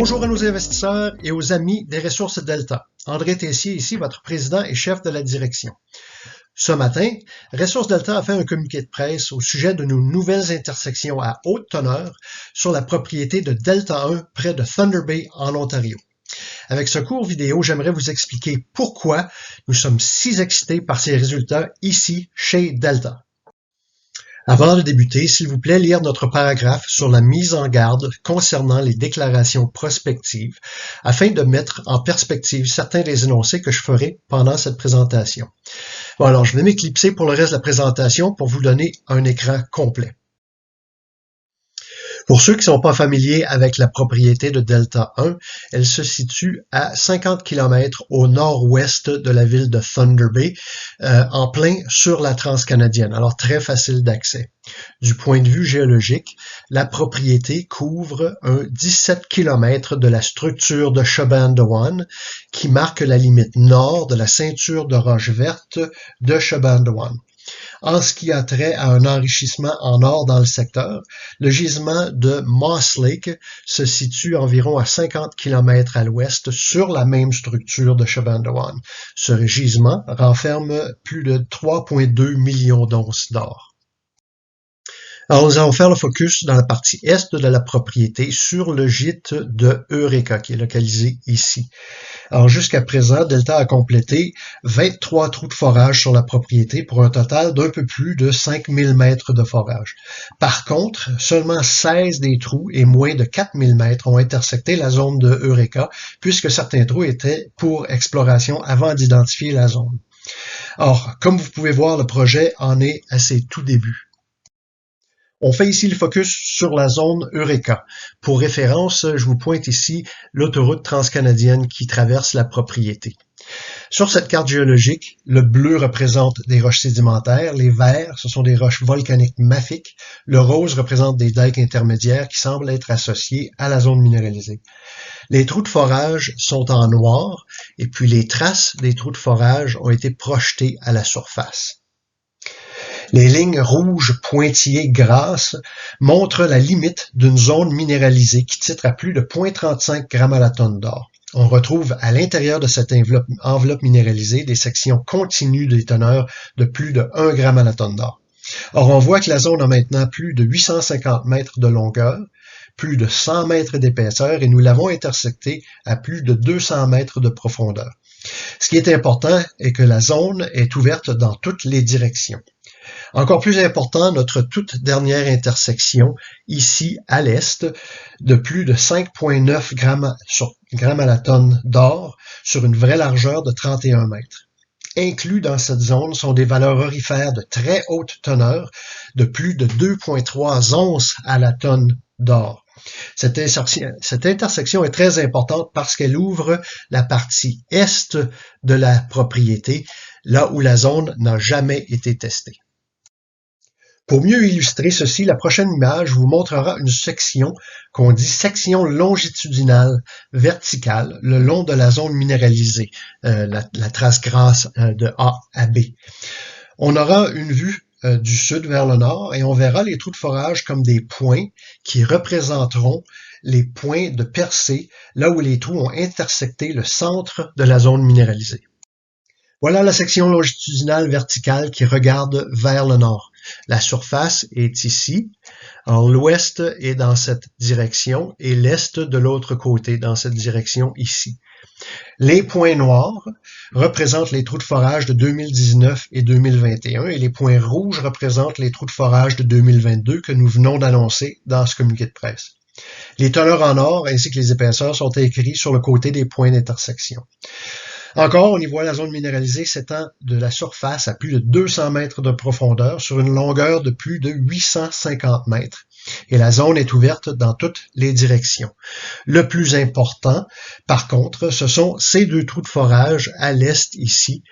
Bonjour à nos investisseurs et aux amis des ressources Delta. André Tessier ici, votre président et chef de la direction. Ce matin, Ressources Delta a fait un communiqué de presse au sujet de nos nouvelles intersections à haute teneur sur la propriété de Delta 1 près de Thunder Bay en Ontario. Avec ce court vidéo, j'aimerais vous expliquer pourquoi nous sommes si excités par ces résultats ici chez Delta. Avant de débuter, s'il vous plaît, lire notre paragraphe sur la mise en garde concernant les déclarations prospectives afin de mettre en perspective certains des énoncés que je ferai pendant cette présentation. Bon, alors, je vais m'éclipser pour le reste de la présentation pour vous donner un écran complet. Pour ceux qui ne sont pas familiers avec la propriété de Delta 1, elle se situe à 50 km au nord-ouest de la ville de Thunder Bay, en plein sur la transcanadienne, alors très facile d'accès. Du point de vue géologique, la propriété couvre un 17 km de la structure de Shubandawon qui marque la limite nord de la ceinture de roches vertes de Shubandawon. En ce qui a trait à un enrichissement en or dans le secteur, le gisement de Moss Lake se situe environ à 50 km à l'ouest sur la même structure de Shubandawon. Ce gisement renferme plus de 3,2 millions d'onces d'or. Alors, nous allons faire le focus dans la partie est de la propriété sur le gîte de Eureka qui est localisé ici. Alors, jusqu'à présent, Delta a complété 23 trous de forage sur la propriété pour un total d'un peu plus de 5000 mètres de forage. Par contre, seulement 16 des trous et moins de 4000 mètres ont intersecté la zone de Eureka puisque certains trous étaient pour exploration avant d'identifier la zone. Or, comme vous pouvez voir, le projet en est à ses tout débuts. On fait ici le focus sur la zone Eureka. Pour référence, je vous pointe ici l'autoroute transcanadienne qui traverse la propriété. Sur cette carte géologique, le bleu représente des roches sédimentaires, les verts, ce sont des roches volcaniques mafiques, le rose représente des dikes intermédiaires qui semblent être associés à la zone minéralisée. Les trous de forage sont en noir et puis les traces des trous de forage ont été projetées à la surface. Les lignes rouges pointillées grasses montrent la limite d'une zone minéralisée qui titre à plus de 0,35 g à la tonne d'or. On retrouve à l'intérieur de cette enveloppe minéralisée des sections continues des teneurs de plus de 1 g à la tonne d'or. Or, on voit que la zone a maintenant plus de 850 mètres de longueur, plus de 100 mètres d'épaisseur et nous l'avons intersectée à plus de 200 mètres de profondeur. Ce qui est important est que la zone est ouverte dans toutes les directions. Encore plus important, notre toute dernière intersection, ici à l'est, de plus de 5,9 g à la tonne d'or sur une vraie largeur de 31 mètres. Inclus dans cette zone sont des valeurs aurifères de très haute teneur de plus de 2,3 onces à la tonne d'or. Cette intersection est très importante parce qu'elle ouvre la partie est de la propriété, là où la zone n'a jamais été testée. Pour mieux illustrer ceci, la prochaine image vous montrera une section qu'on dit section longitudinale verticale le long de la zone minéralisée, la trace grasse de A à B. On aura une vue du sud vers le nord et on verra les trous de forage comme des points qui représenteront les points de percée là où les trous ont intersecté le centre de la zone minéralisée. Voilà la section longitudinale verticale qui regarde vers le nord. La surface est ici. Alors, l'ouest est dans cette direction et l'est de l'autre côté dans cette direction ici. Les points noirs représentent les trous de forage de 2019 et 2021 et les points rouges représentent les trous de forage de 2022 que nous venons d'annoncer dans ce communiqué de presse. Les teneurs en or ainsi que les épaisseurs sont écrits sur le côté des points d'intersection. Encore, on y voit la zone minéralisée s'étend de la surface à plus de 200 mètres de profondeur sur une longueur de plus de 850 mètres. Et la zone est ouverte dans toutes les directions. Le plus important, par contre, ce sont ces deux trous de forage à l'est ici,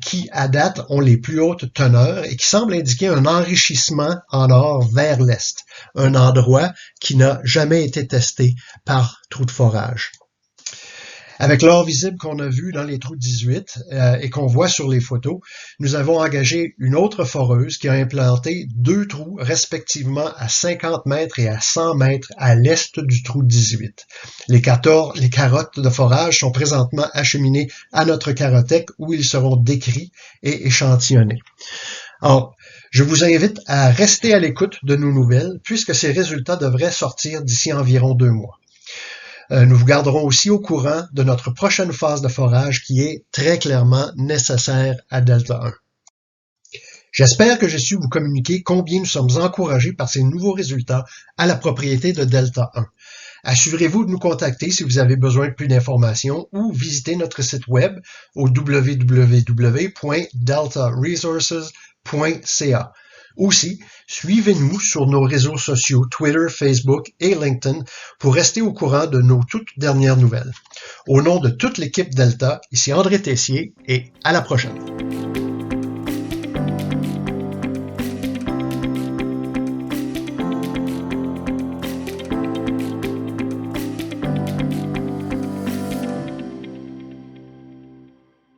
qui à date ont les plus hautes teneurs et qui semblent indiquer un enrichissement en or vers l'est, un endroit qui n'a jamais été testé par trou de forage. Avec l'or visible qu'on a vu dans les trous 18 et qu'on voit sur les photos, nous avons engagé une autre foreuse qui a implanté 2 trous respectivement à 50 mètres et à 100 mètres à l'est du trou 18. Les carottes de forage sont présentement acheminées à notre carothèque où ils seront décrits et échantillonnés. Alors, je vous invite à rester à l'écoute de nos nouvelles puisque ces résultats devraient sortir d'ici environ 2 mois. Nous vous garderons aussi au courant de notre prochaine phase de forage qui est très clairement nécessaire à Delta 1. J'espère que j'ai su vous communiquer combien nous sommes encouragés par ces nouveaux résultats à la propriété de Delta 1. Assurez-vous de nous contacter si vous avez besoin de plus d'informations ou visitez notre site web au www.deltaresources.ca. Aussi, suivez-nous sur nos réseaux sociaux Twitter, Facebook et LinkedIn pour rester au courant de nos toutes dernières nouvelles. Au nom de toute l'équipe Delta, ici André Tessier et à la prochaine.